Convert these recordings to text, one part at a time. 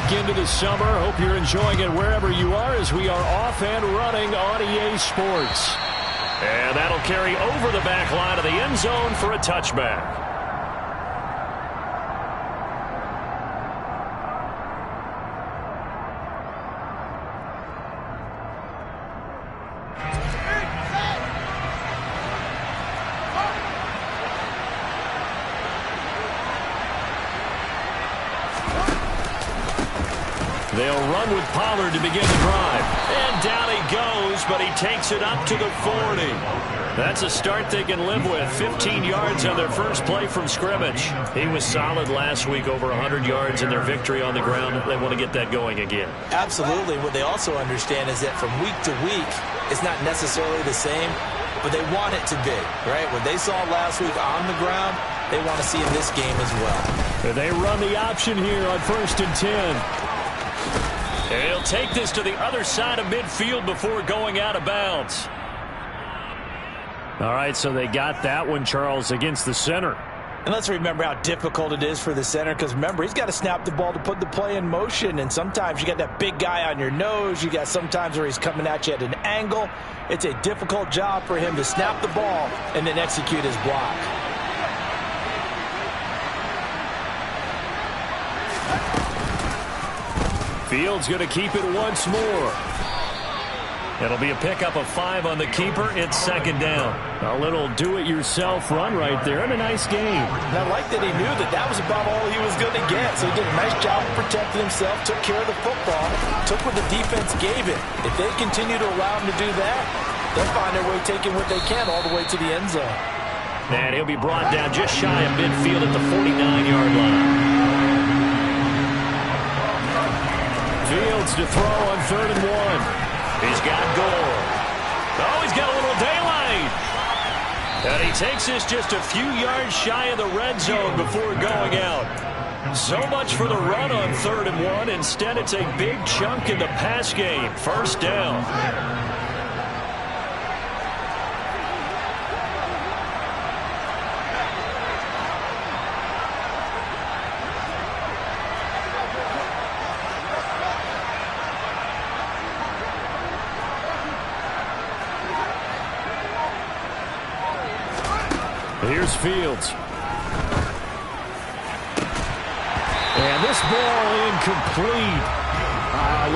back into the summer. Hope you're enjoying it wherever you are as we are off and running on EA Sports. And that'll carry over the back line of the end zone for a touchback. They'll run with Pollard to begin the drive. And down he goes, but he takes it up to the 40. That's a start they can live with. 15 yards on their first play from scrimmage. He was solid last week, over 100 yards in their victory on the ground. They want to get that going again. Absolutely. What they also understand is that from week to week, it's not necessarily the same, but they want it to be, right? What they saw last week on the ground, they want to see in this game as well. They run the option here on 1st and 10. He'll take this to the other side of midfield before going out of bounds. All right, so they got that one, Charles, against the center. And let's remember how difficult it is for the center, because remember, he's got to snap the ball to put the play in motion, and sometimes you got that big guy on your nose. You got sometimes where he's coming at you at an angle. It's a difficult job for him to snap the ball and then execute his block. Fields going to keep it once more. It'll be a pickup of 5 on the keeper. It's 2nd down. A little do-it-yourself run right there, and a nice game. And I like that he knew that that was about all he was going to get. So he did a nice job of protecting himself, took care of the football, took what the defense gave him. If they continue to allow him to do that, they'll find their way taking what they can all the way to the end zone. And he'll be brought down just shy of midfield at the 49-yard line. Fields to throw on 3rd and 1. He's got Gore. Oh, he's got a little daylight. And he takes this just a few yards shy of the red zone before going out. So much for the run on 3rd and 1. Instead, it's a big chunk in the pass game. 1st down. Here's Fields. And this ball incomplete.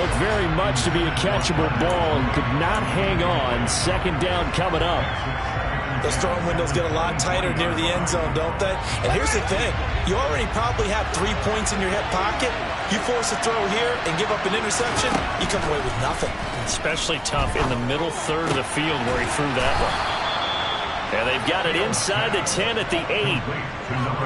Looked very much to be a catchable ball and could not hang on. 2nd down coming up. Those throwing windows get a lot tighter near the end zone, don't they? And here's the thing. You already probably have 3 points in your hip pocket. You force a throw here and give up an interception, you come away with nothing. Especially tough in the middle third of the field where he threw that one. And they've got it inside the 10 at the 8.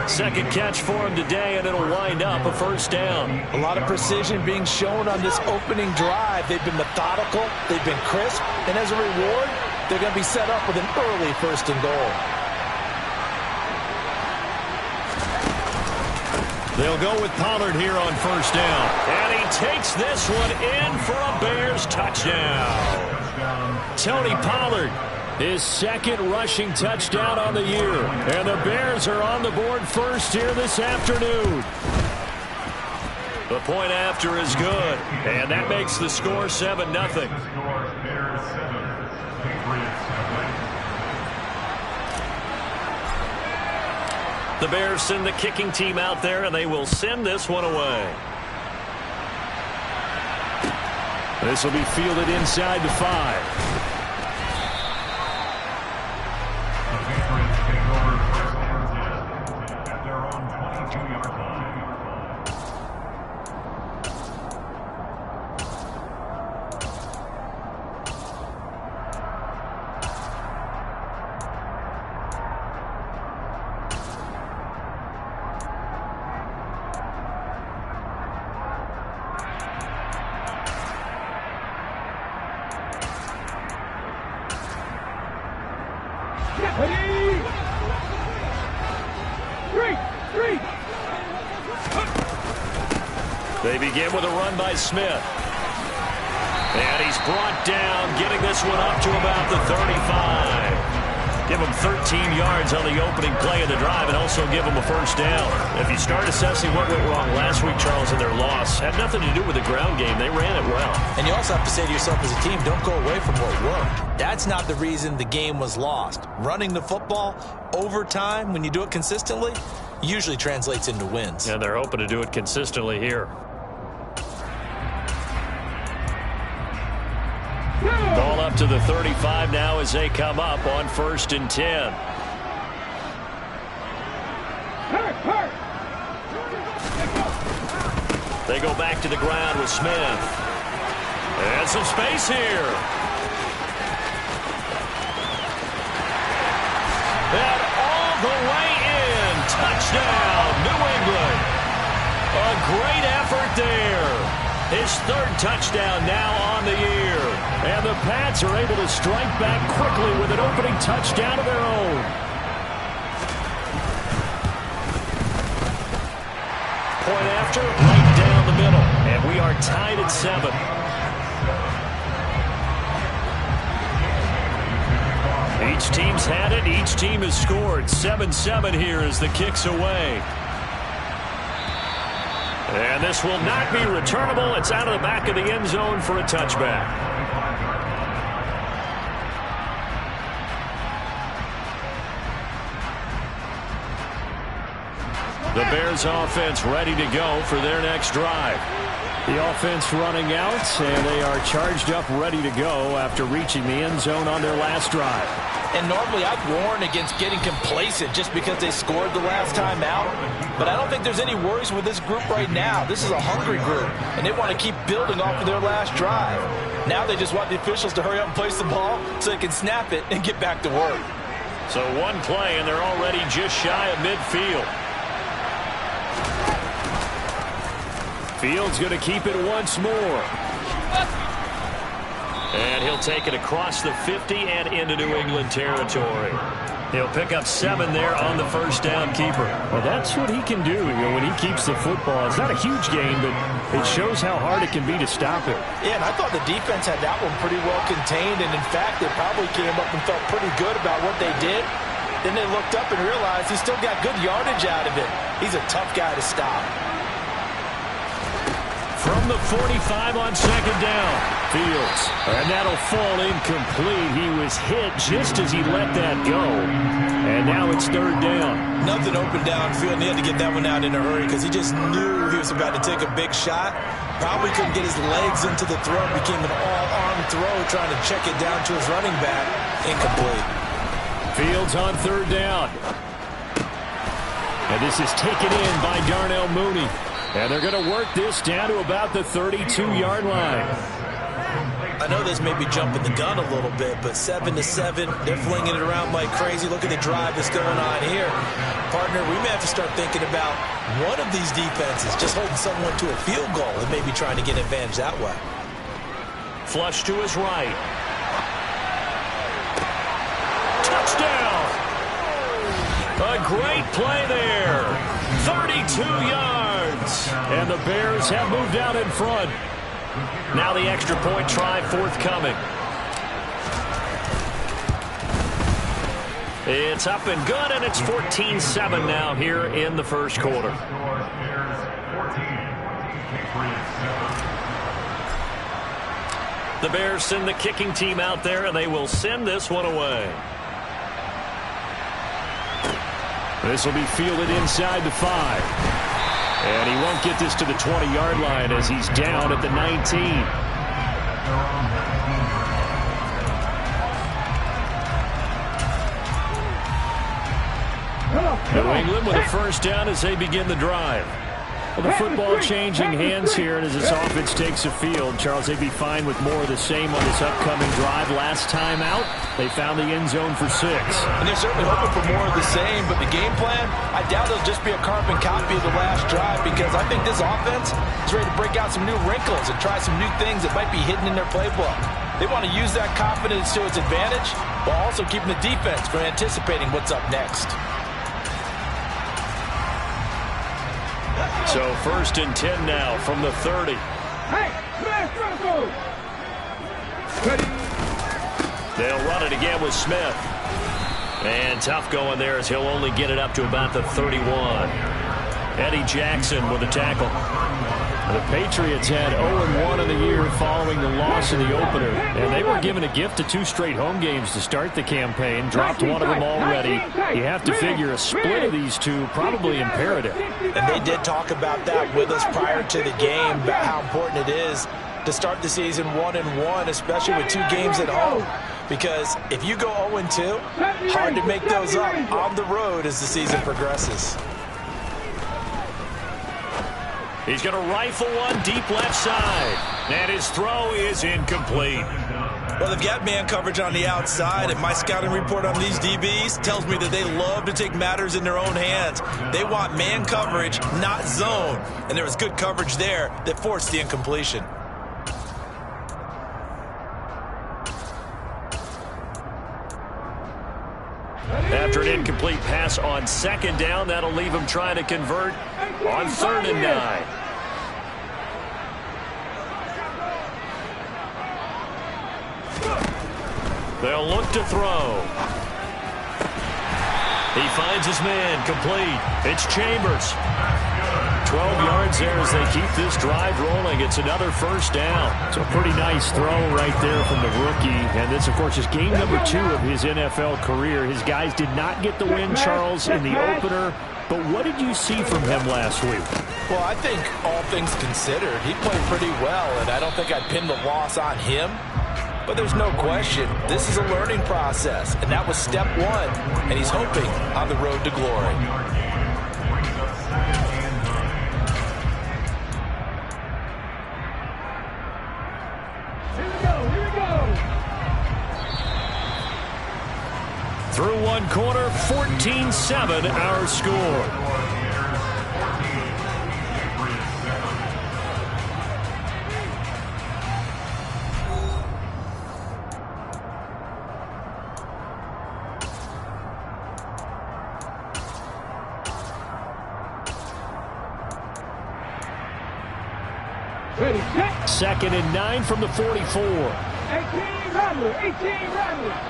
2nd catch for him today, and it'll wind up a 1st down. A lot of precision being shown on this opening drive. They've been methodical. They've been crisp. And as a reward, they're going to be set up with an early 1st and goal. They'll go with Pollard here on 1st down. And he takes this one in for a Bears touchdown. Tony Pollard, his 2nd rushing touchdown on the year. And the Bears are on the board first here this afternoon. The point after is good. And that makes the score 7-0. The Bears send the kicking team out there, and they will send this one away. This will be fielded inside the 5. They begin with a run by Smith. And he's brought down, getting this one up to about the 35. Give him 13 yards on the opening play of the drive and also give him a 1st down. If you start assessing what went wrong last last week, Charles, in their loss had nothing to do with the ground game. They ran it well. And you also have to say to yourself as a team, don't go away from what worked. That's not the reason the game was lost. Running the football over time, when you do it consistently, usually translates into wins. And they're hoping to do it consistently here. Ball up to the 35 now as they come up on 1st and 10. They go back to the ground with Smith. And some space here. And all the way in. Touchdown, New England. A great effort there. His 3rd touchdown now on the year. And the Pats are able to strike back quickly with an opening touchdown of their own. Point after, right down the middle. And we are tied at 7. Each team's had it. Each team has scored. 7-7 here as the kick's away. And this will not be returnable. It's out of the back of the end zone for a touchback. The Bears offense ready to go for their next drive. The offense running out, and they are charged up, ready to go after reaching the end zone on their last drive. And normally I'd warn against getting complacent just because they scored the last time out. But I don't think there's any worries with this group right now. This is a hungry group, and they want to keep building off of their last drive. Now they just want the officials to hurry up and place the ball so they can snap it and get back to work. So one play, and they're already just shy of midfield. Fields going to keep it once more. And he'll take it across the 50 and into New England territory. He'll pick up 7 there on the first down keeper. Well, that's what he can do, when he keeps the football. It's not a huge gain, but it shows how hard it can be to stop it. Yeah, and I thought the defense had that one pretty well contained, and in fact, they probably came up and felt pretty good about what they did. Then they looked up and realized he still got good yardage out of it. He's a tough guy to stop. From the 45 on 2nd down, Fields. And that'll fall incomplete. He was hit just as he let that go. And now it's 3rd down. Nothing open downfield, and he had to get that one out in a hurry because he just knew he was about to take a big shot. Probably couldn't get his legs into the throw. Became an all-arm throw trying to check it down to his running back. Incomplete. Fields on 3rd down. And this is taken in by Darnell Mooney. And they're going to work this down to about the 32-yard line. I know this may be jumping the gun a little bit, but 7-7, they're flinging it around like crazy. Look at the drive that's going on here. Partner, we may have to start thinking about one of these defenses just holding someone to a field goal and maybe trying to get advantage that way. Flush to his right. Touchdown! A great play there. 32 yards. And the Bears have moved out in front. Now the extra point try forthcoming. It's up and good, and it's 14-7 now here in the first quarter. The Bears send the kicking team out there, and they will send this one away. This will be fielded inside the 5. And he won't get this to the 20-yard line as he's down at the 19. New England with a first down as they begin the drive. Well, the football changing hands here, and as this offense takes the field, Charles, they'd be fine with more of the same on this upcoming drive. Last time out, they found the end zone for 6. And they're certainly hoping for more of the same, but the game plan, I doubt it'll just be a carbon copy of the last drive, because I think this offense is ready to break out some new wrinkles and try some new things that might be hidden in their playbook. They want to use that confidence to its advantage, while also keeping the defense from anticipating what's up next. So 1st and 10 now from the 30. They'll run it again with Smith. And tough going there as he'll only get it up to about the 31. Eddie Jackson with a tackle. The Patriots had 0-1 in the year following the loss in the opener, and they were given a gift of 2 straight home games to start the campaign. Dropped one of them already. You have to figure a split of these two probably imperative. And they did talk about that with us prior to the game, about how important it is to start the season 1-1, especially with 2 games at home. Because if you go 0-2, hard to make those up on the road as the season progresses. He's going to rifle one deep left side. And his throw is incomplete. Well, they've got man coverage on the outside, and my scouting report on these DBs tells me that they love to take matters in their own hands. They want man coverage, not zone. And there was good coverage there that forced the incompletion. After an incomplete pass on 2nd down, that'll leave him trying to convert on 3rd and 9. They'll look to throw. He finds his man, complete. It's Chambers. 12 yards there as they keep this drive rolling. It's another 1st down. So a pretty nice throw right there from the rookie. And this, of course, is game number 2 of his NFL career. His guys did not get the win, Charles, in the opener. But what did you see from him last week? Well, I think all things considered, he played pretty well, and I don't think I'd pin the loss on him. But there's no question, this is a learning process, and that was step 1, and he's hoping on the road to glory. Through 1 quarter, 14-7 our score. Ready, set. 2nd and 9 from the 44. 18 Rattler, 18 Rattler.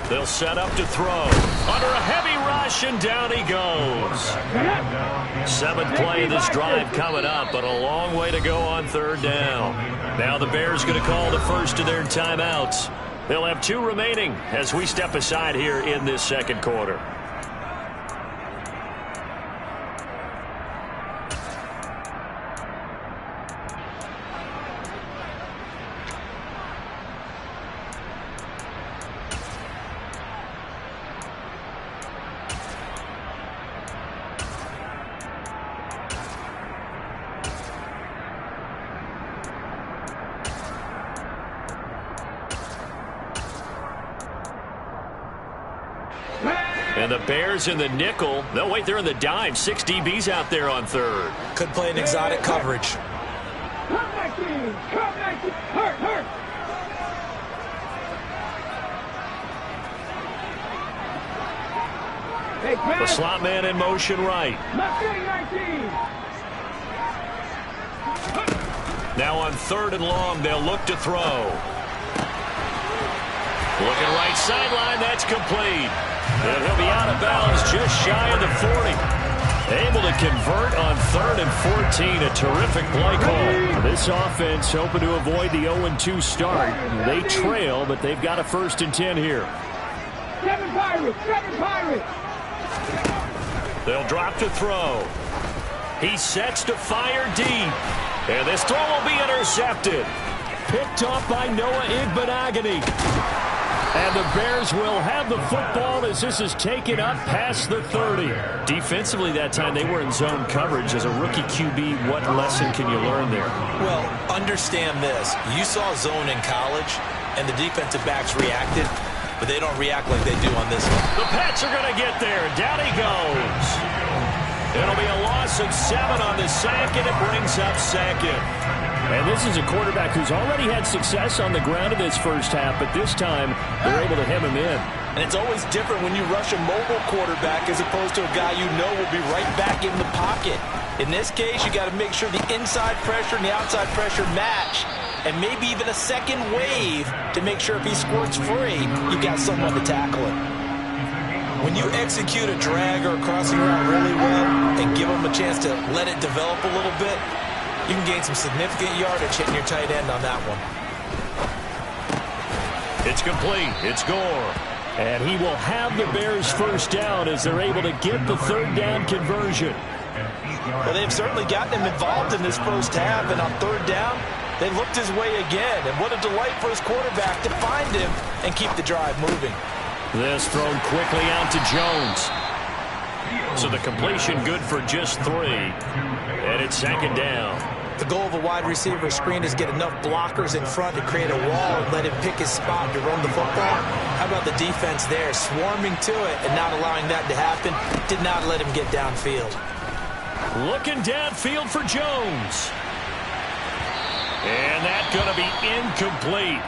They'll set up to throw. Under a heavy rush, and down he goes. 7th play of this drive coming up, but a long way to go on 3rd down. Now the Bears going to call the first of their timeouts. They'll have 2 remaining as we step aside here in this 2nd quarter. And the Bears in the nickel. No, wait, they're in the dime. 6 DBs out there on 3rd. Could play an exotic coverage. Come back in. Come back in. Hurt, hurt. Hey, The slot man in motion right. Now on 3rd and long, they'll look to throw. Looking right sideline, that's complete. And he'll be out of bounds just shy of the 40. Able to convert on 3rd and 14. A terrific play call. This offense hoping to avoid the 0-2 start. They trail, but they've got a 1st and 10 here. 7 Pirates, 7 Pirates. They'll drop to throw. He sets to fire deep. And this throw will be intercepted. Picked off by Noah Igbenogany. And the Bears will have the football as this is taken up past the 30. Defensively that time, they were in zone coverage. As a rookie QB, what lesson can you learn there? Well, understand this. You saw zone in college, and the defensive backs reacted, but they don't react like they do on this one. The Pats are going to get there. Down he goes. It'll be a loss of 7 on the sack, and it brings up 2nd. And this is a quarterback who's already had success on the ground in this 1st half, but this time they're able to hem him in. And it's always different when you rush a mobile quarterback as opposed to a guy you know will be right back in the pocket. In this case, you got to make sure the inside pressure and the outside pressure match. and maybe even a second wave to make sure if he squirts free, you've got someone to tackle him. When you execute a drag or a crossing route really well and give him a chance to let it develop a little bit, you can gain some significant yardage hitting your tight end on that one. It's complete. It's Gore. And he will have the Bears first down as they're able to get the third down conversion. Well, they've certainly gotten him involved in this first half, and on third down, they looked his way again. And what a delight for his quarterback to find him and keep the drive moving. This thrown quickly out to Jones. So the completion good for just 3. And it's second down. The goal of a wide receiver screen is get enough blockers in front to create a wall and let him pick his spot to run the football. How about the defense there, swarming to it and not allowing that to happen? Did not let him get downfield. Looking downfield for Jones. And that's going to be incomplete.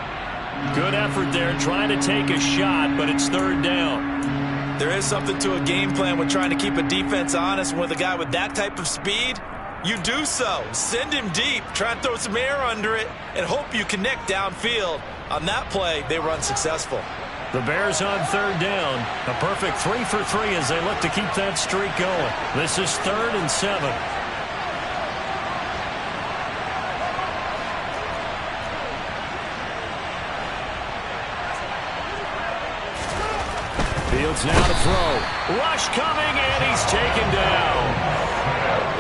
Good effort there trying to take a shot, but it's third down. There is something to a game plan with trying to keep a defense honest. With a guy with that type of speed, you do so. Send him deep, try and throw some air under it, and hope you connect downfield. On that play, they were unsuccessful. The Bears on third down. A perfect 3 for 3 as they look to keep that streak going. This is 3rd and 7. Fields now to throw. Rush coming, and he's taken down.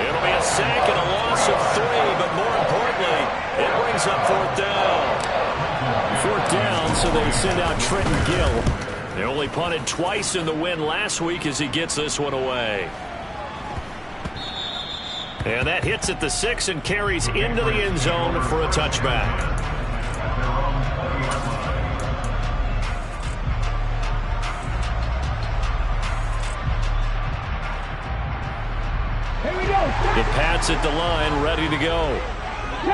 It'll be a sack and a loss of 3, but more importantly, it brings up fourth down. Fourth down, so they send out Trenton Gill. They only punted twice in the win last week as he gets this one away. And that hits at the 6 and carries into the end zone for a touchback. It pats at the line, ready to go.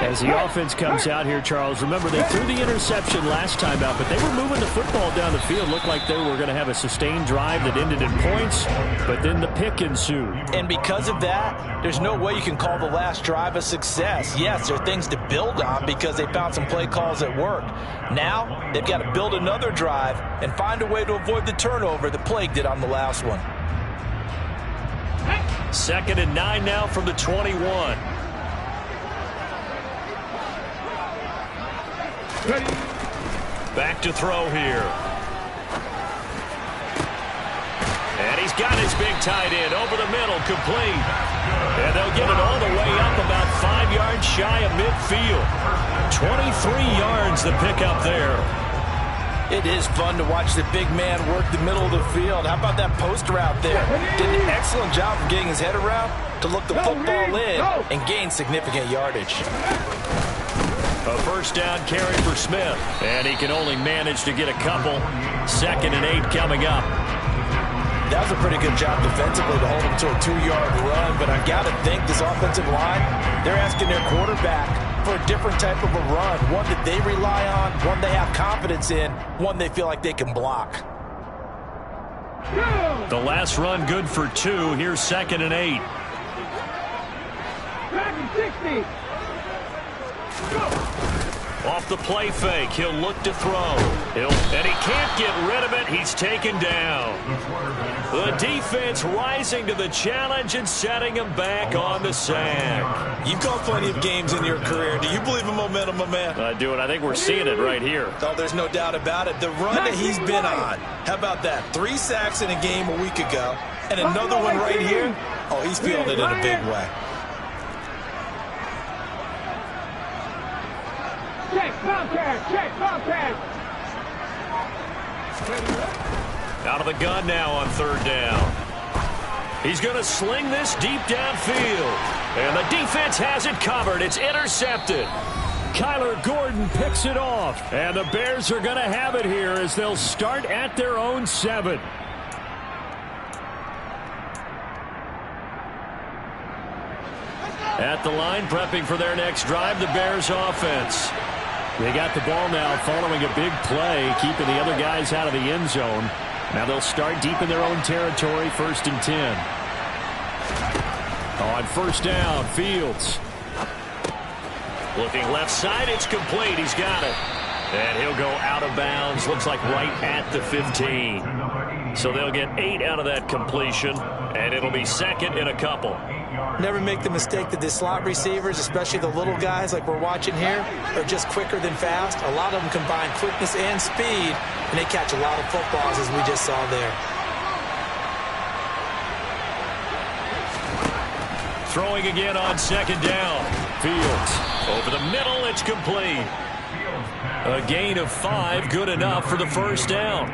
As the offense comes out here, Charles, remember they threw the interception last time out, but they were moving the football down the field. Looked like they were going to have a sustained drive that ended in points, but then the pick ensued. And because of that, there's no way you can call the last drive a success. Yes, there are things to build on because they found some play calls that work. Now, they've got to build another drive and find a way to avoid the turnover that plagued it on the last one. 2nd and 9 now from the 21. Back to throw here. And he's got his big tight end over the middle, complete. And they'll get it all the way up about 5 yards shy of midfield. 23 yards the pickup there. It is fun to watch the big man work the middle of the field. How about that post route there? Did an excellent job of getting his head around to look the football in and gain significant yardage. A first down carry for Smith. And he can only manage to get a couple. 2nd and 8 coming up. That was a pretty good job defensively to hold him to a 2-yard run. But I've got to think this offensive line, they're asking their quarterback for a different type of a run. One that they rely on, one they have confidence in, one they feel like they can block. The last run good for 2. Here's 2nd and 8. 60. Off the play fake, he'll look to throw. And he can't get rid of it. He's taken down. The defense rising to the challenge and setting him back on the sack. You've called plenty of games in your career. Do you believe in momentum, my man? I do, and I think we're seeing it right here. Oh, there's no doubt about it. The run that he's been on. How about that? 3 sacks in a game a week ago, and another one right here. Oh, he's feeling it in a big way. Check, Bobcat, check, Bobcat. Out of the gun now on third down. He's going to sling this deep downfield. And the defense has it covered. It's intercepted. Kyler Gordon picks it off. And the Bears are going to have it here as they'll start at their own 7. At the line, prepping for their next drive, the Bears offense. They got the ball now following a big play, keeping the other guys out of the end zone. Now they'll start deep in their own territory, 1st and 10. On first down, Fields. Looking left side, it's complete. He's got it. And he'll go out of bounds. Looks like right at the 15. So they'll get 8 out of that completion, and it'll be second in a couple. Never make the mistake that the slot receivers, especially the little guys like we're watching here, are just quicker than fast. A lot of them combine quickness and speed, and they catch a lot of footballs, as we just saw there. Throwing again on second down. Fields over the middle. It's complete. A gain of 5, good enough for the first down.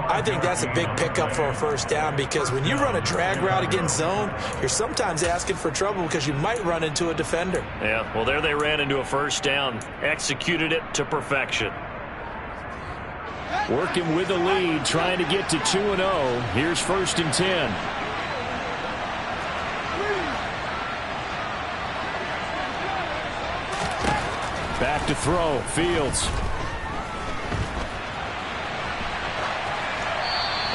I think that's a big pickup for a first down, because when you run a drag route against zone, you're sometimes asking for trouble because you might run into a defender. Yeah, well, there they ran into a first down. Executed it to perfection. Working with the lead, trying to get to 2-0. Here's 1st and 10. Back to throw. Fields.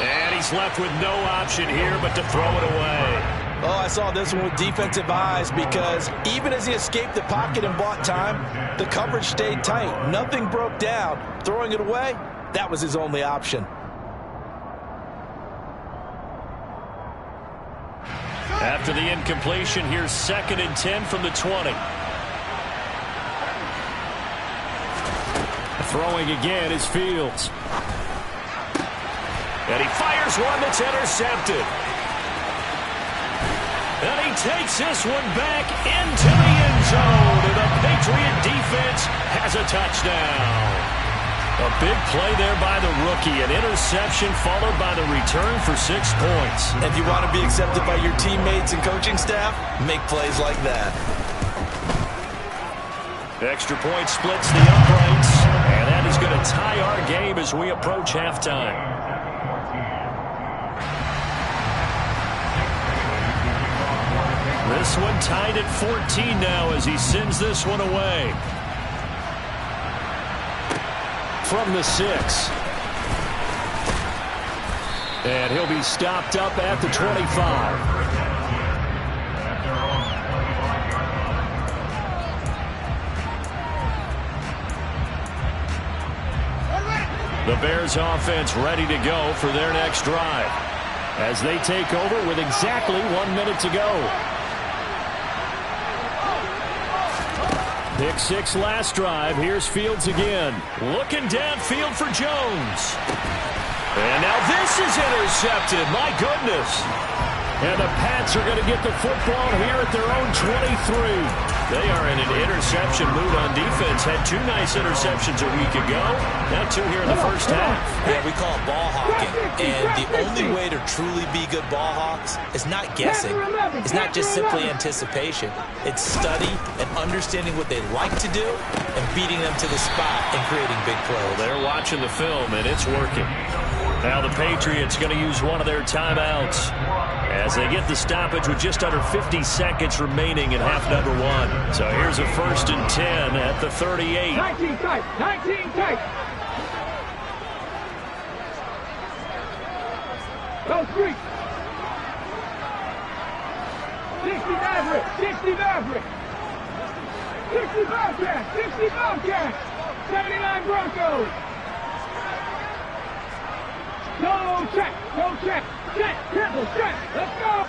And he's left with no option here but to throw it away. Oh, I saw this one with defensive eyes, because even as he escaped the pocket and bought time, the coverage stayed tight. Nothing broke down. Throwing it away, that was his only option. After the incompletion, here's 2nd and 10 from the 20. Throwing again is Fields. And he fires one that's intercepted. And he takes this one back into the end zone. And the Patriot defense has a touchdown. A big play there by the rookie. An interception followed by the return for 6 points. If you want to be accepted by your teammates and coaching staff, make plays like that. Extra point splits the uprights. And that is going to tie our game as we approach halftime. This one tied at 14 now as he sends this one away. From the 6. And he'll be stopped up at the 25. The Bears offense ready to go for their next drive as they take over with exactly 1 minute to go. Pick 6 last drive. Here's Fields again. Looking downfield for Jones. And now this is intercepted. My goodness. And the Pats are going to get the football here at their own 23. They are in an interception mood on defense. Had 2 nice interceptions a week ago. Now 2 here in the first half. Yeah, we call it ball hawking. And the only way to truly be good ball hawks is not guessing. It's not just simply anticipation. It's study and understanding what they like to do and beating them to the spot and creating big plays. Well, they're watching the film, and it's working. Now the Patriots going to use one of their timeouts as they get the stoppage with just under 50 seconds remaining in half number 1. So here's a 1st and 10 at the 38. 19 tight, 19 tight. Go street. 60 Maverick, 60 Maverick. 60 Bobcats, 60 Bobcats. 79 Broncos. Go check, check, triple check, let's go.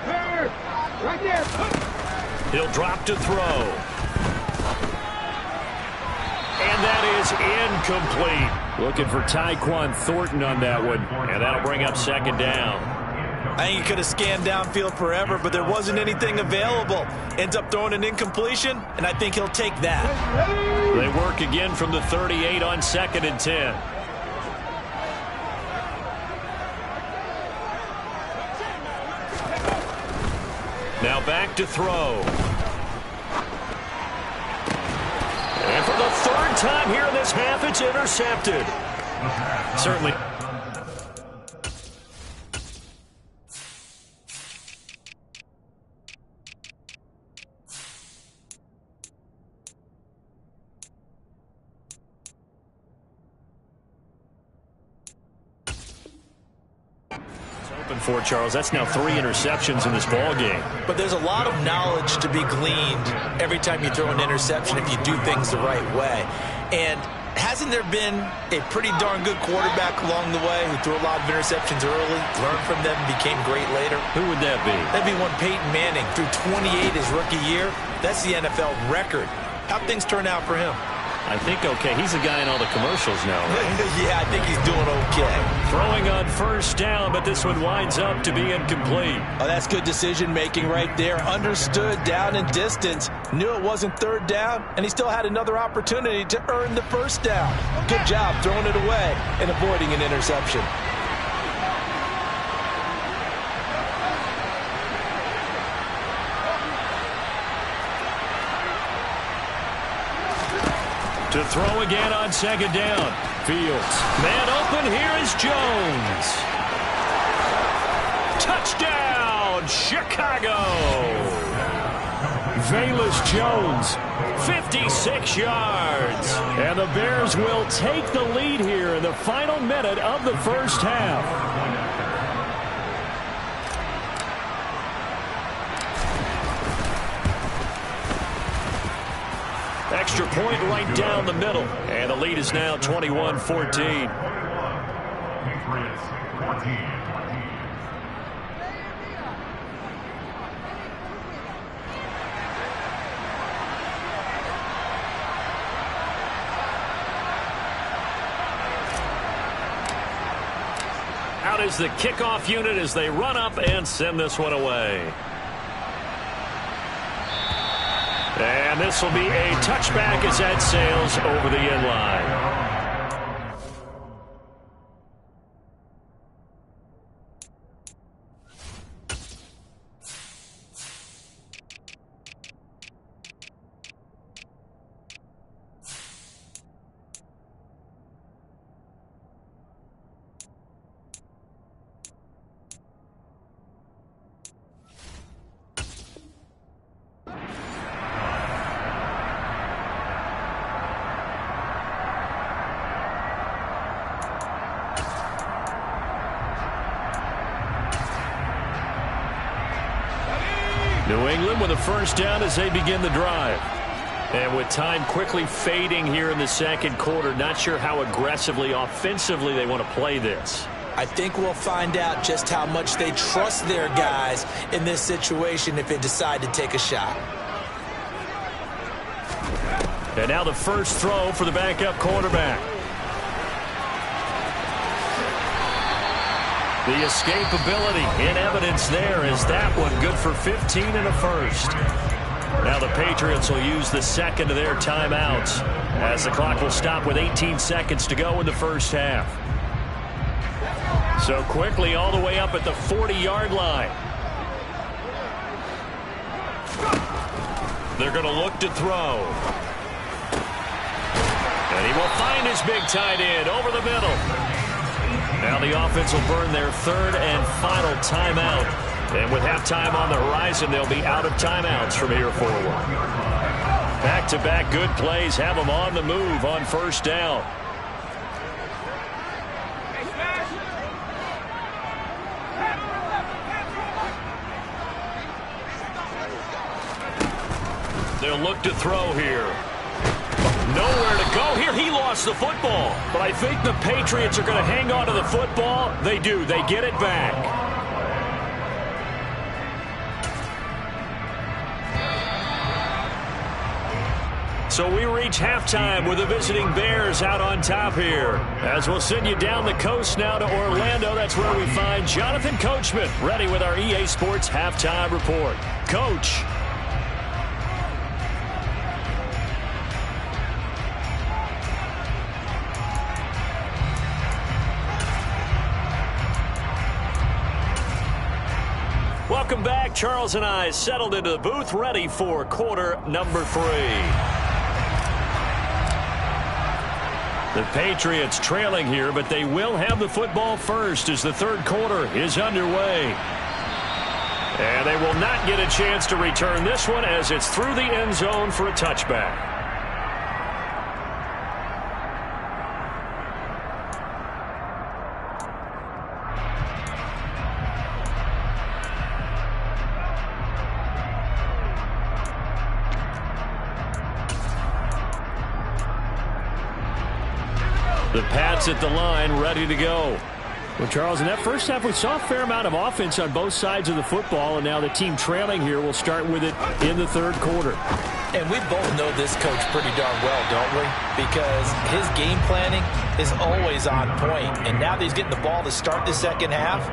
Third, right there. He'll drop to throw. And that is incomplete. Looking for Tyquan Thornton on that one. And that'll bring up 2nd down. I think he could have scanned downfield forever, but there wasn't anything available. Ends up throwing an incompletion, and I think he'll take that. They work again from the 38 on 2nd and 10. Now back to throw. And for the 3rd time here in this half, it's intercepted. Certainly. Open for Charles. That's now 3 interceptions in this ball game. But there's a lot of knowledge to be gleaned every time you throw an interception if you do things the right way. And hasn't there been a pretty darn good quarterback along the way who threw a lot of interceptions early, learned from them, and became great later? Who would that be? That'd be one Peyton Manning. Threw 28 his rookie year. That's the NFL record. How'd things turn out for him? I think okay. He's the guy in all the commercials now, right? Yeah, I think he's doing okay. Throwing on first down, but this one winds up to be incomplete. Oh, that's good decision-making right there. Understood down and distance. Knew it wasn't third down, and he still had another opportunity to earn the first down. Good job throwing it away and avoiding an interception. To throw again on second down. Fields. Man open. Here is Jones. Touchdown, Chicago. Velus Jones, 56 yards. And the Bears will take the lead here in the final minute of the first half. Extra point right down the middle. And the lead is now 21-14. Out is the kickoff unit as they run up and send this one away. And this will be a touchback as that sails over the end line. New England with a first down as they begin the drive. And with time quickly fading here in the second quarter, not sure how aggressively, offensively they want to play this. I think we'll find out just how much they trust their guys in this situation if they decide to take a shot. And now the first throw for the backup quarterback. The escapability in evidence there is that one good for 15 and a first. Now the Patriots will use the second of their timeouts as the clock will stop with 18 seconds to go in the first half. So quickly all the way up at the 40-yard line. They're going to look to throw. And he will find his big tight end over the middle. Now the offense will burn their third and final timeout. And with halftime on the horizon, they'll be out of timeouts from here forward. Back-to-back good plays have them on the move on first down. They'll look to throw here. Nowhere to go here. He lost the football. But I think the Patriots are going to hang on to the football. They do. They get it back. So we reach halftime with the visiting Bears out on top here. As we'll send you down the coast now to Orlando. That's where we find Jonathan Coachman ready with our EA Sports halftime report. Coach. Welcome back. Charles and I settled into the booth, ready for quarter number 3. The Patriots trailing here, but they will have the football first as the third quarter is underway. And they will not get a chance to return this one as it's through the end zone for a touchback. The Pats at the line, ready to go. Well, Charles, in that first half, we saw a fair amount of offense on both sides of the football, and now the team trailing here will start with it in the third quarter. And we both know this coach pretty darn well, don't we? Because his game planning is always on point. And now that he's getting the ball to start the second half,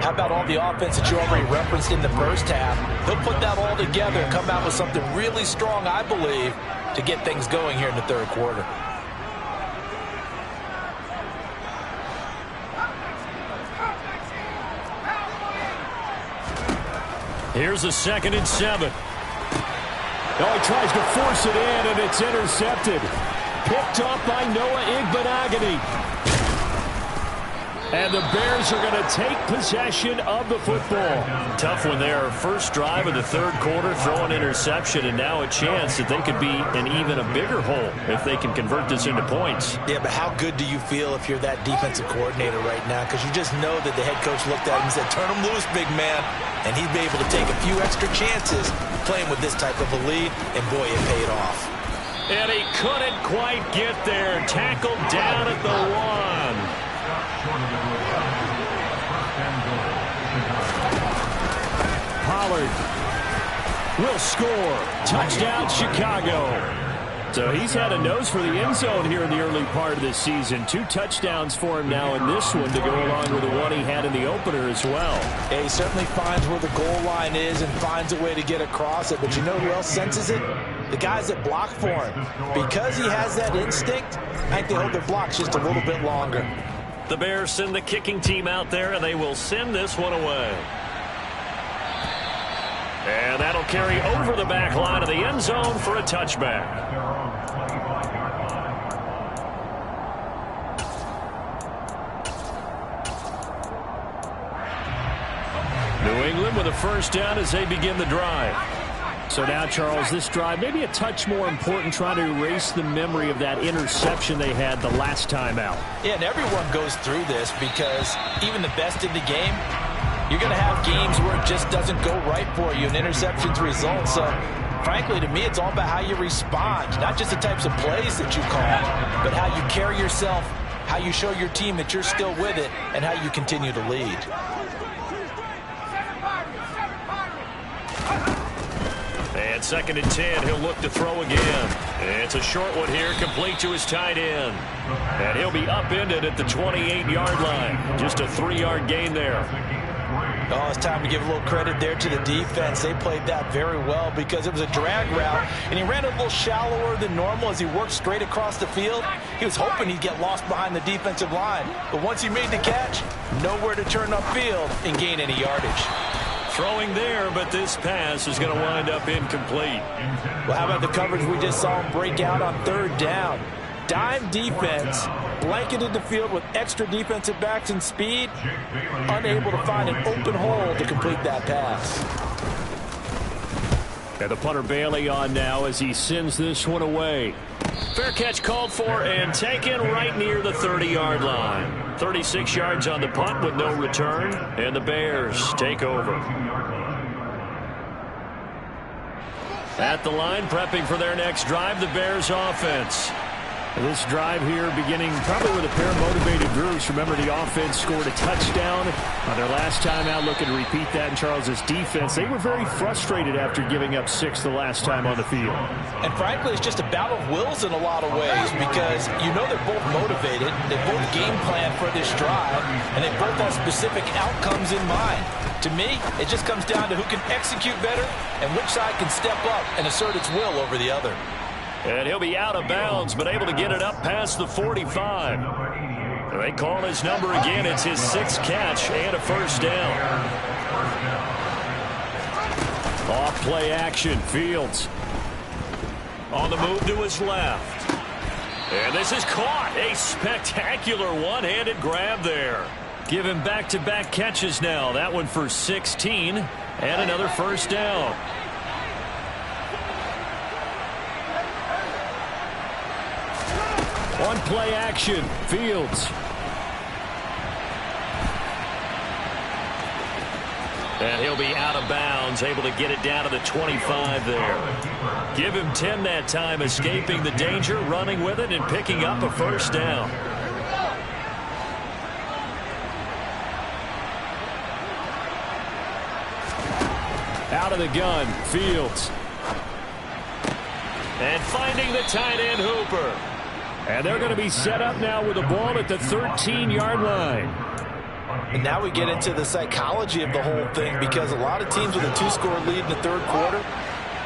how about all the offense that you already referenced in the first half? He'll put that all together and come out with something really strong, I believe, to get things going here in the third quarter. Here's a 2nd and 7. Oh, he tries to force it in, and it's intercepted. Picked off by Noah Igbenogany. And the Bears are going to take possession of the football. Tough one there. First drive of the third quarter, throw an interception, and now a chance that they could be in even a bigger hole if they can convert this into points. Yeah, but how good do you feel if you're that defensive coordinator right now? Because you just know that the head coach looked at him and said, turn him loose, big man. And he'd be able to take a few extra chances playing with this type of a lead, and boy, it paid off. And he couldn't quite get there. Tackled down at the 1. Pollard will score. Touchdown, Chicago. So he's had a nose for the end zone here in the early part of this season. 2 touchdowns for him now in this one to go along with the one he had in the opener as well. Yeah, he certainly finds where the goal line is and finds a way to get across it. But you know who else senses it? The guys that block for him. Because he has that instinct, I think they hold their blocks just a little bit longer. The Bears send the kicking team out there, and they will send this one away. And that'll carry over the back line of the end zone for a touchback. New England with a first down as they begin the drive. So now, Charles, this drive maybe a touch more important, trying to erase the memory of that interception they had the last time out. Yeah, and everyone goes through this because even the best in the game, you're going to have games where it just doesn't go right for you and interceptions result. So, frankly, to me, it's all about how you respond, not just the types of plays that you call, but how you carry yourself, how you show your team that you're still with it, and how you continue to lead. And 2nd and 10, he'll look to throw again. It's a short one here, complete to his tight end. And he'll be upended at the 28-yard line. Just a 3-yard gain there. Oh, it's time to give a little credit there to the defense. They played that very well because it was a drag route, and he ran a little shallower than normal as he worked straight across the field. He was hoping he'd get lost behind the defensive line. But once he made the catch, nowhere to turn upfield and gain any yardage. Throwing there, but this pass is going to wind up incomplete. Well, how about the coverage we just saw him break out on 3rd down? Dime defense, blanketed the field with extra defensive backs and speed, unable to find an open hole to complete that pass. And the punter Bailey on now as he sends this one away. Fair catch called for and taken right near the 30-yard line. 36 yards on the punt with no return, and the Bears take over. At the line, prepping for their next drive, the Bears offense. This drive here beginning probably with a pair of motivated groups. Remember, the offense scored a touchdown on their last time out, looking to repeat that in Charles's defense. They were very frustrated after giving up 6 the last time on the field. And frankly, it's just a battle of wills in a lot of ways because you know they're both motivated. They both game plan for this drive, and they both have specific outcomes in mind. To me, it just comes down to who can execute better and which side can step up and assert its will over the other. And he'll be out of bounds, but able to get it up past the 45. They call his number again. It's his 6th catch and a first down. Off play action. Fields on the move to his left. And this is caught. A spectacular one-handed grab there. Give him back-to-back catches now. That one for 16 and another first down. On play action, Fields. And he'll be out of bounds, able to get it down to the 25 there. Give him 10 that time, escaping the danger, running with it, and picking up a first down. Out of the gun, Fields. And finding the tight end, Hooper. And they're going to be set up now with the ball at the 13-yard line. And now we get into the psychology of the whole thing, because a lot of teams with a 2-score lead in the third quarter,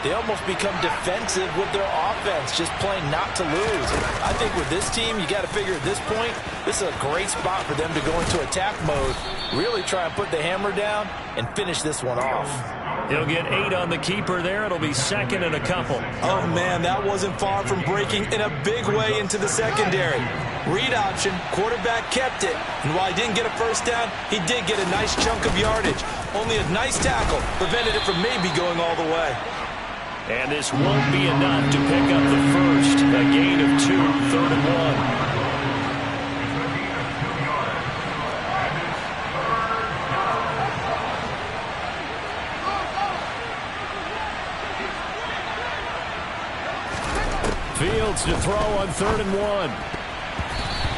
they almost become defensive with their offense, just playing not to lose. I think with this team, you got to figure at this point, this is a great spot for them to go into attack mode, really try and put the hammer down and finish this one off. He'll get 8 on the keeper there. It'll be second and a couple. Oh, man, that wasn't far from breaking in a big way into the secondary. Read option, quarterback kept it, and while he didn't get a first down, he did get a nice chunk of yardage. Only a nice tackle prevented it from maybe going all the way. And this won't be enough to pick up the first. A gain of 2, 3rd and 1. Fields to throw on 3rd and 1.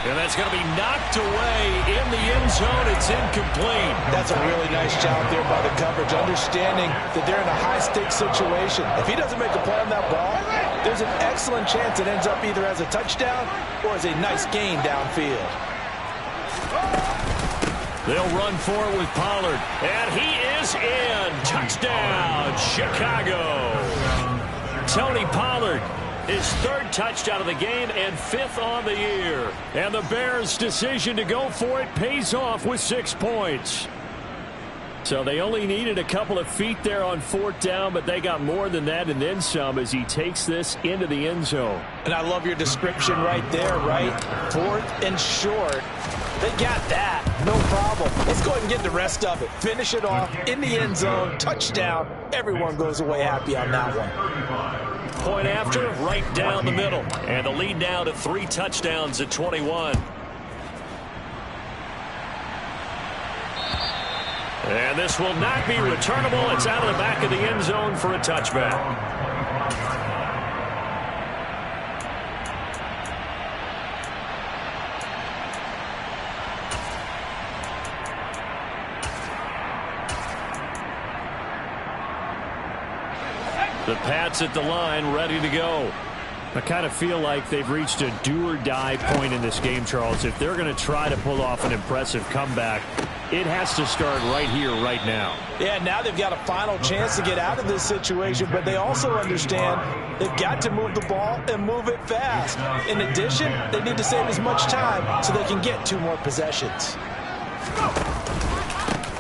And that's going to be knocked away in the end zone. It's incomplete. That's a really nice job there by the coverage, understanding that they're in a high-stakes situation. If he doesn't make a play on that ball, there's an excellent chance it ends up either as a touchdown or as a nice gain downfield. They'll run for it with Pollard. And he is in. Touchdown, Chicago. Tony Pollard. His 3rd touchdown of the game and 5th on the year. And the Bears' decision to go for it pays off with 6 points. So they only needed a couple of feet there on 4th down, but they got more than that and then some as he takes this into the end zone. And I love your description right there, right? 4th and short. They got that. No problem. Let's go ahead and get the rest of it. Finish it off in the end zone. Touchdown. Everyone goes away happy on that one. Point after, right down the middle. And the lead now to 3 touchdowns at 21. And this will not be returnable. It's out of the back of the end zone for a touchback. The Pats at the line, ready to go. I kind of feel like they've reached a do-or-die point in this game, Charles. If they're going to try to pull off an impressive comeback, it has to start right here, right now. Yeah, now they've got a final chance to get out of this situation, but they also understand they've got to move the ball and move it fast. In addition, they need to save as much time so they can get 2 more possessions.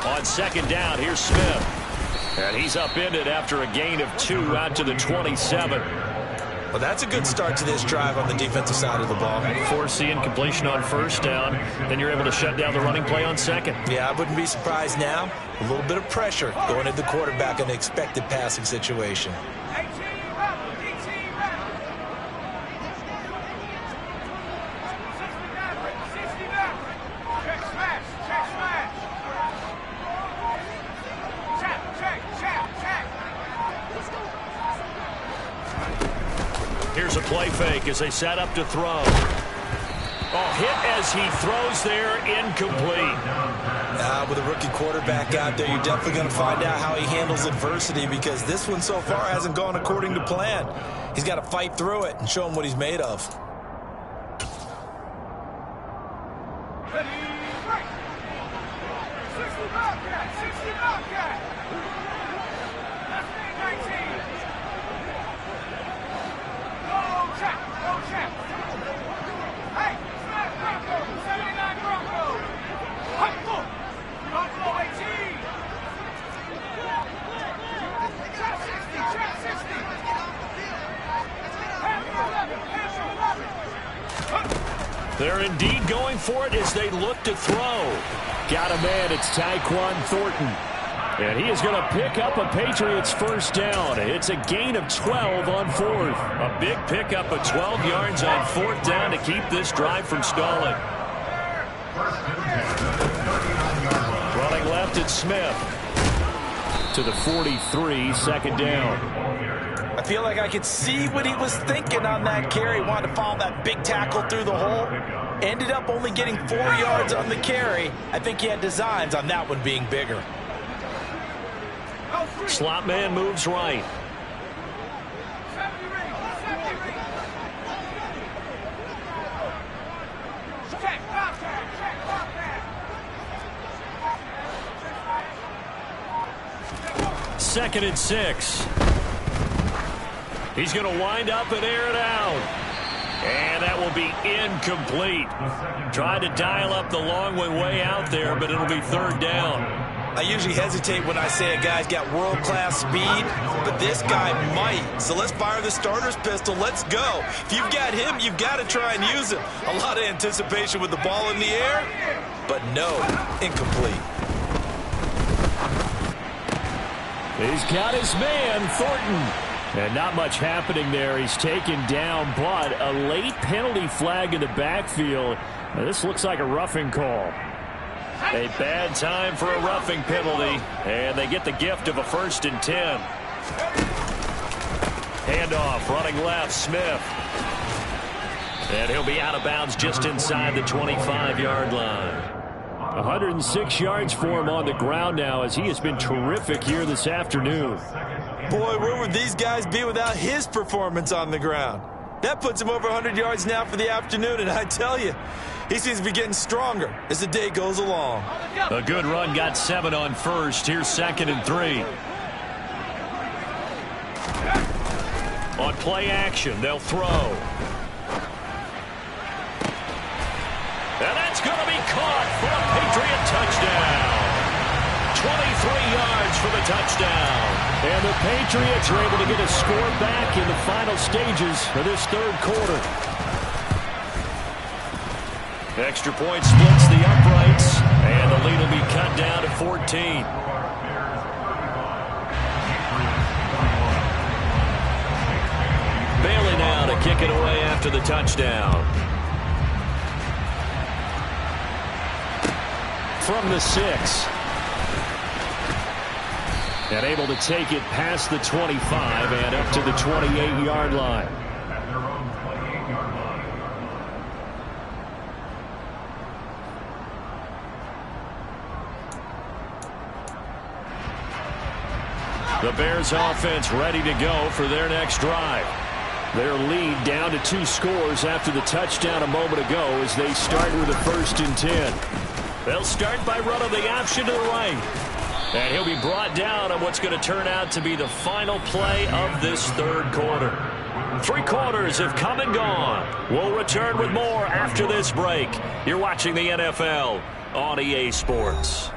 On 2nd down, here's Smith. And he's upended after a gain of 2 out to the 27. Well, that's a good start to this drive on the defensive side of the ball. Force the incompletion on 1st down. Then you're able to shut down the running play on 2nd. Yeah, I wouldn't be surprised now. A little bit of pressure going at the quarterback in an expected passing situation. Here's a play fake as they set up to throw. Oh, hit as he throws there, incomplete. With a rookie quarterback out there, you're definitely going to find out how he handles adversity, because this one so far hasn't gone according to plan. He's got to fight through it and show him what he's made of. They're indeed going for it as they look to throw. Got a man, it's Tyquan Thornton. And he is going to pick up a Patriots 1st down. It's a gain of 12 on 4th. A big pickup of 12 yards on 4th down to keep this drive from stalling. Running left, it's Smith. To the 43, 2nd down. I feel like I could see what he was thinking on that carry. Wanted to follow that big tackle through the hole. Ended up only getting 4 yards on the carry. I think he had designs on that one being bigger. Slot man moves right. Second and 6. He's going to wind up and air it out. And that will be incomplete. Tried to dial up the long way out there, but it'll be third down. I usually hesitate when I say a guy's got world-class speed, but this guy might. So let's fire the starter's pistol. Let's go. If you've got him, you've got to try and use him. A lot of anticipation with the ball in the air, but no, incomplete. He's got his man, Thornton. And not much happening there. He's taken down, but a late penalty flag in the backfield. Now, this looks like a roughing call. A bad time for a roughing penalty, and they get the gift of a 1st and 10. Handoff, running left, Smith. And he'll be out of bounds just inside the 25-yard line. 106 yards for him on the ground now, as he has been terrific here this afternoon. Boy, where would these guys be without his performance on the ground? That puts him over 100 yards now for the afternoon, and I tell you, he seems to be getting stronger as the day goes along. A good run, got 7 on first. Here's 2nd and 3. On play action, they'll throw. And that's going to be caught for a Patriot touchdown. 23 yards for the touchdown. And the Patriots are able to get a score back in the final stages of this third quarter. Extra point splits the uprights, and the lead will be cut down to 14. Bailey now to kick it away after the touchdown. From the 6. And able to take it past the 25 and up to the 28-yard line. The Bears offense ready to go for their next drive. Their lead down to 2 scores after the touchdown a moment ago as they start with a 1st and 10. They'll start by running the option to the right. And he'll be brought down on what's going to turn out to be the final play of this third quarter. 3 quarters have come and gone. We'll return with more after this break. You're watching the NFL on EA Sports.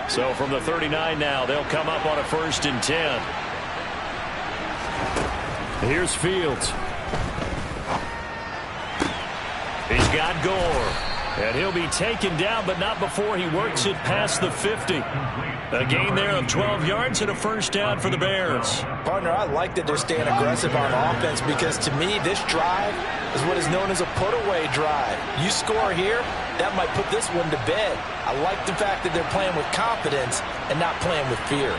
So from the 39 now, they'll come up on a 1st and 10. Here's Fields. He's got Gore. And he'll be taken down, but not before he works it past the 50. A gain there of 12 yards and a 1st down for the Bears. Partner, I like that they're staying aggressive on offense because to me, this drive is what is known as a put-away drive. You score here, that might put this one to bed. I like the fact that they're playing with confidence and not playing with fear.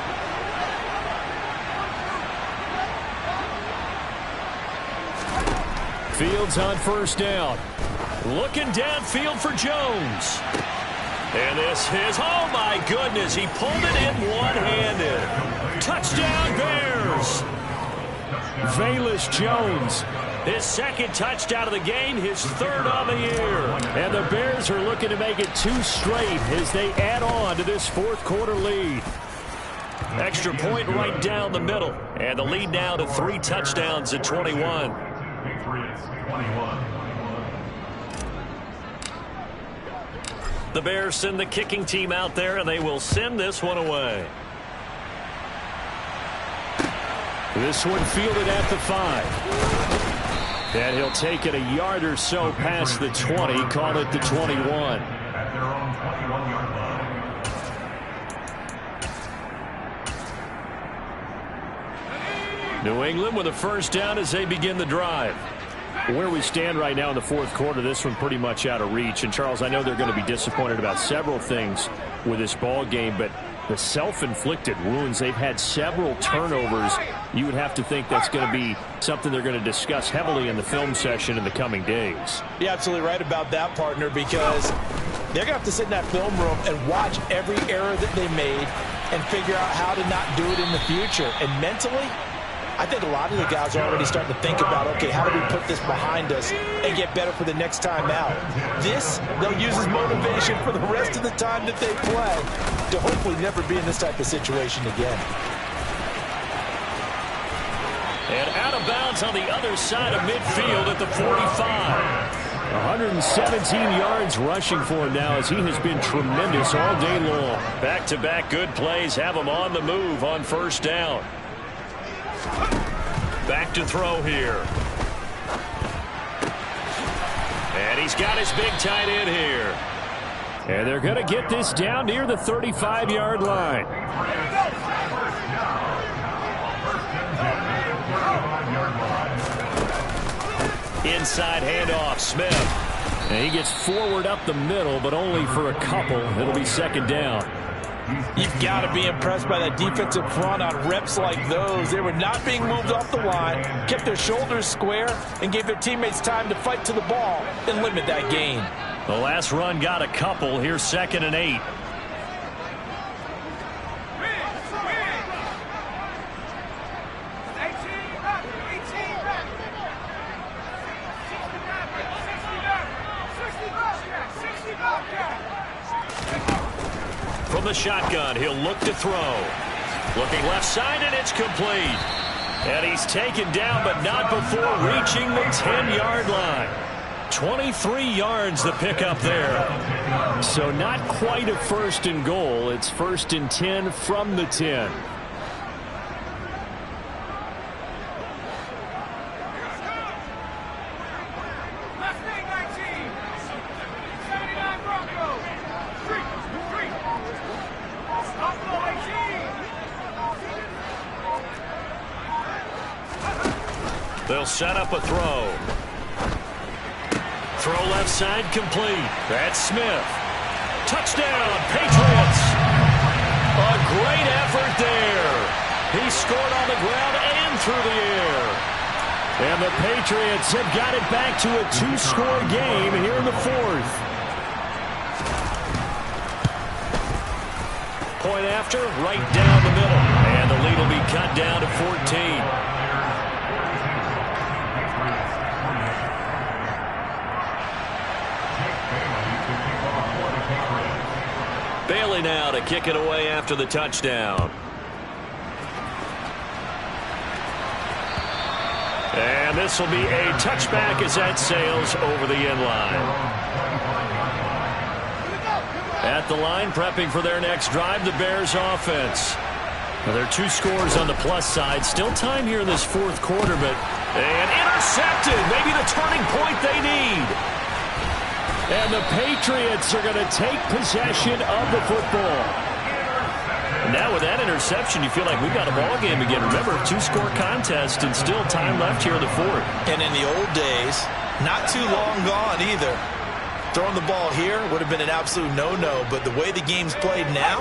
Fields on 1st down. Looking downfield for Jones. And this is, oh my goodness, he pulled it in one-handed. Touchdown Bears. Velus Jones, his 2nd touchdown of the game, his 3rd on the year. And the Bears are looking to make it 2 straight as they add on to this 4th quarter lead. Extra point right down the middle. And the lead now to 3 touchdowns at 21. The Bears send the kicking team out there, and they will send this one away. This one fielded at the 5. And he'll take it a yard or so past the 20, call it the 21. New England with a 1st down as they begin the drive. Where we stand right now in the 4th quarter, this one pretty much out of reach. And, Charles, I know they're going to be disappointed about several things with this ball game, but The self-inflicted wounds, they've had several turnovers. You would have to think that's going to be something they're going to discuss heavily in the film session in the coming days. You're absolutely right about that, partner, because they're going to have to sit in that film room and watch every error that they made and figure out how to not do it in the future. And mentally, I think a lot of the guys are already starting to think about, okay, how do we put this behind us and get better for the next time out? This, they'll use as motivation for the rest of the time that they play to hopefully never be in this type of situation again. And out of bounds on the other side of midfield at the 45. 117 yards rushing for him now as he has been tremendous all day long. Back-to-back good plays have him on the move on first down. Back to throw here. And he's got his big tight end here. And they're going to get this down near the 35-yard line. Inside handoff, Smith. And he gets forward up the middle, but only for a couple. It'll be second down. You've got to be impressed by that defensive front on reps like those. They were not being moved off the line, kept their shoulders square, and gave their teammates time to fight to the ball and limit that gain. The last run got a couple. Here's 2nd and 8. From the shotgun, he'll look to throw. Looking left side, and it's complete. And he's taken down, but not before reaching the 10-yard line. 23 yards the pickup there. So not quite a 1st and goal. It's 1st and 10 from the 10. They'll set up a throw. Throw left side complete. That's Smith. Touchdown, Patriots. A great effort there. He scored on the ground and through the air. And the Patriots have got it back to a 2-score game here in the 4th. Point after, right down the middle. And the lead will be cut down to 14. Bailey now to kick it away after the touchdown. And this will be a touchback as that sails over the end line. At the line, prepping for their next drive, the Bears offense. Now, there are 2 scores on the plus side. Still time here in this 4th quarter, but and intercepted. Maybe the turning point they need. And the Patriots are going to take possession of the football. Now with that interception, you feel like we've got a ball game again. Remember, 2-score contest and still time left here in the 4th. And in the old days, not too long gone either. Throwing the ball here would have been an absolute no-no, but the way the game's played now,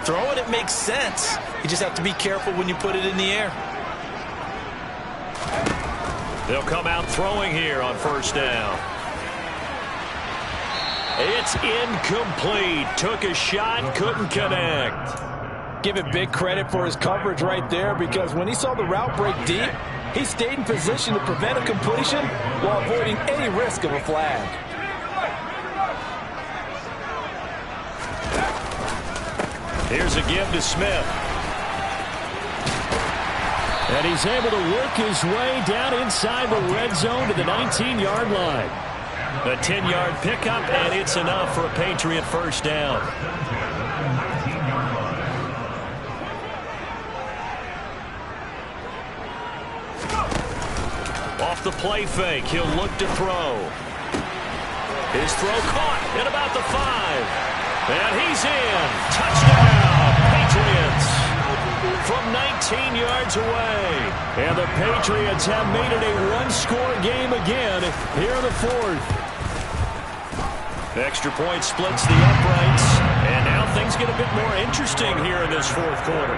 throwing it makes sense. You just have to be careful when you put it in the air. They'll come out throwing here on first down. It's incomplete. Took a shot, couldn't connect. Give it big credit for his coverage right there, because when he saw the route break deep, he stayed in position to prevent a completion while avoiding any risk of a flag. Here's a give to Smith. And he's able to work his way down inside the red zone to the 19-yard line. A 10-yard pickup, and it's enough for a Patriot first down. Off the play fake, he'll look to throw. His throw caught at about the 5. And he's in. Touchdown, Patriots. From 19 yards away. And the Patriots have made it a 1-score game again here in the 4th. Extra point splits the uprights. And now things get a bit more interesting here in this fourth quarter.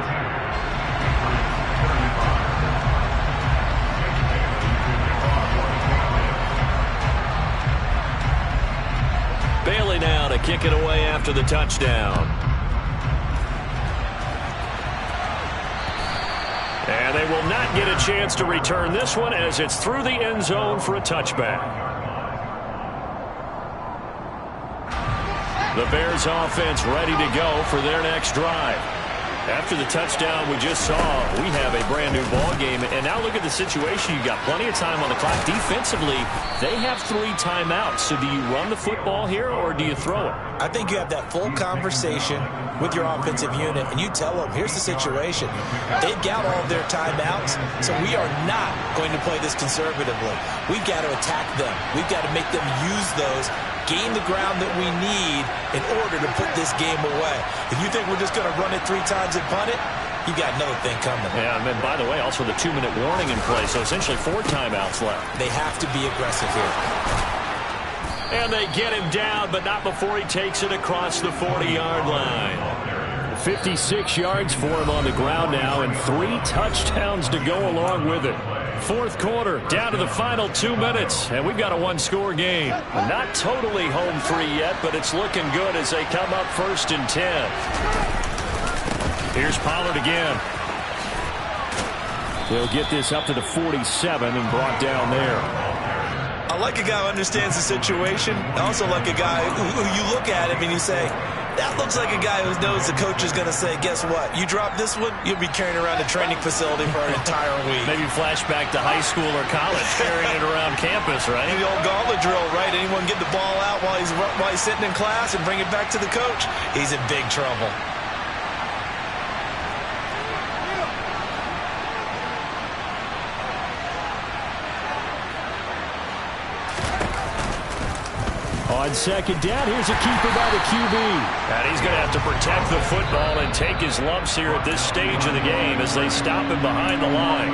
Bailey now to kick it away after the touchdown. And they will not get a chance to return this one as it's through the end zone for a touchback. The Bears offense ready to go for their next drive. After the touchdown we just saw, we have a brand new ball game. And now look at the situation. You've got plenty of time on the clock. Defensively, they have 3 timeouts. So do you run the football here or do you throw it? I think you have that full conversation with your offensive unit, and you tell them, here's the situation. They've got all of their timeouts, so we are not going to play this conservatively. We've got to attack them. We've got to make them use those, gain the ground that we need in order to put this game away. If you think we're just going to run it 3 times and punt it, you got another thing coming. Yeah, and then, by the way, also the 2-minute warning in play, so essentially 4 timeouts left. They have to be aggressive here. And they get him down, but not before he takes it across the 40-yard line. 56 yards for him on the ground now, and 3 touchdowns to go along with it. Fourth quarter, down to the final 2 minutes, and we've got a 1-score game. Not totally home free yet, but it's looking good as they come up 1st and 10. Here's Pollard again. They'll get this up to the 47 and brought down there. I like a guy who understands the situation. I also like a guy who you look at him and you say, that looks like a guy who knows the coach is going to say, guess what? You drop this one, you'll be carrying around a training facility for an entire week. Maybe flashback to high school or college, carrying it around campus, right? The old gauntlet drill, right? Anyone get the ball out while he's sitting in class and bring it back to the coach? He's in big trouble. On second down, here's a keeper by the QB. And he's going to have to protect the football and take his lumps here at this stage of the game as they stop him behind the line.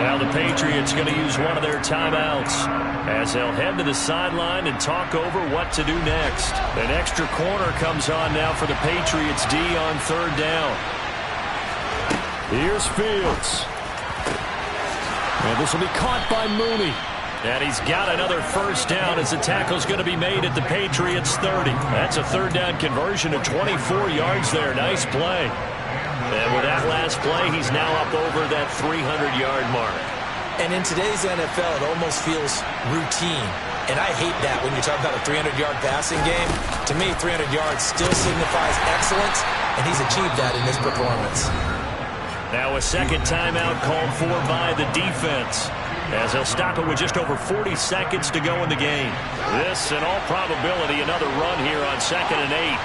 Now the Patriots going to use one of their timeouts as they'll head to the sideline and talk over what to do next. An extra corner comes on now for the Patriots D on 3rd down. Here's Fields. And this will be caught by Mooney. And he's got another 1st down as the tackle's going to be made at the Patriots 30. That's a 3rd down conversion of 24 yards there. Nice play. And with that last play, he's now up over that 300-yard mark. And in today's NFL, it almost feels routine. And I hate that when you talk about a 300-yard passing game. To me, 300 yards still signifies excellence, and he's achieved that in this performance. Now a second timeout called for by the defense, as they'll stop it with just over 40 seconds to go in the game. This, in all probability, another run here on 2nd and 8.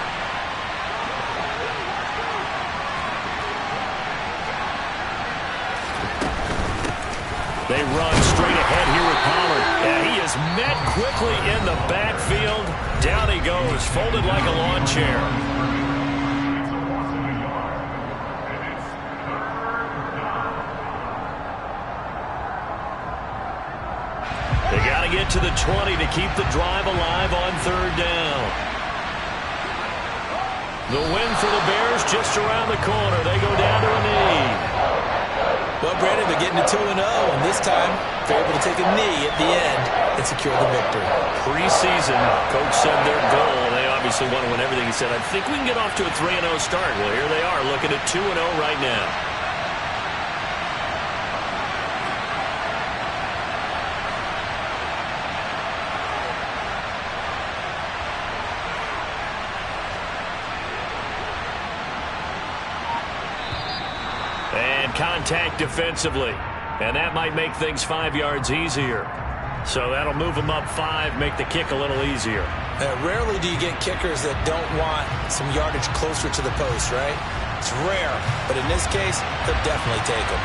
They run straight ahead here with Pollard. And he is met quickly in the backfield. Down he goes, folded like a lawn chair. They got to get to the 20 to keep the drive alive on 3rd down. The win for the Bears just around the corner. They go down to a knee. Well, Brandon, they're getting to 2-0, and this time they're able to take a knee at the end and secure the victory. Preseason, coach said their goal, and they obviously want to win everything. He said, I think we can get off to a 3-0 start. Well, here they are looking at 2-0 right now. Contact defensively, and that might make things 5 yards easier. So that'll move them up 5, make the kick a little easier. Rarely do you get kickers that don't want some yardage closer to the post, right? It's rare, but in this case, they'll definitely take them.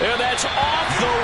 And that's off the